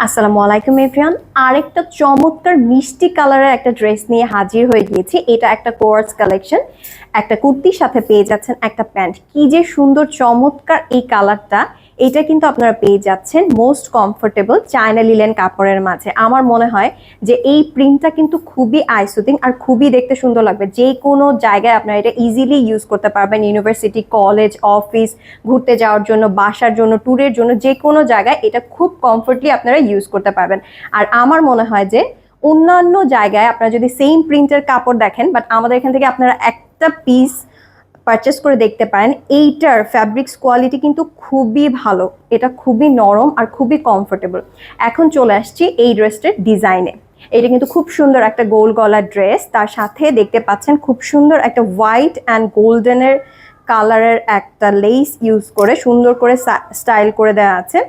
আসসালামু আলাইকুম এভরিওয়ান। আরেকটা চমৎকার মিষ্টি কালারের একটা ড্রেস নিয়ে হাজির হয়ে গিয়েছি। এটা একটা কোয়ার্টজ কালেকশন, একটা কুর্তির সাথে পেয়ে যাচ্ছেন একটা প্যান্ট। কি যে সুন্দর চমৎকার এই কালারটা! এটা কিন্তু আপনারা পেয়ে যাচ্ছেন মোস্ট কমফোর্টেবল চায়না লিলেন কাপড়ের মাঝে। আমার মনে হয় যে এই প্রিন্টটা কিন্তু খুবই আইসুদিং আর খুবই দেখতে সুন্দর লাগবে। যে কোনো জায়গায় আপনারা এটা ইজিলি ইউজ করতে পারবেন, ইউনিভার্সিটি, কলেজ, অফিস, ঘুরতে যাওয়ার জন্য, বাসার জন্য, ট্যুরের জন্য, যে কোনো জায়গায় এটা খুব কমফোর্টলি আপনারা ইউজ করতে পারবেন। আর আমার মনে হয় যে অন্যান্য জায়গায় আপনারা যদি সেম প্রিন্টের কাপড় দেখেন, বাট আমাদের এখান থেকে আপনারা একটা পিস পারচেস করে দেখতে পারেন। এইটার ফ্যাব্রিক্স কোয়ালিটি কিন্তু খুবই ভালো, এটা খুবই নরম আর খুবই কমফোর্টেবল। এখন চলে আসছি এই ড্রেসটার ডিজাইনে। এটা কিন্তু খুব সুন্দর একটা গোল গলার ড্রেস, তার সাথে দেখতে পাচ্ছেন খুব সুন্দর একটা হোয়াইট অ্যান্ড গোল্ডেনের কালারের একটা লেস ইউজ করে সুন্দর করে স্টাইল করে দেওয়া আছে।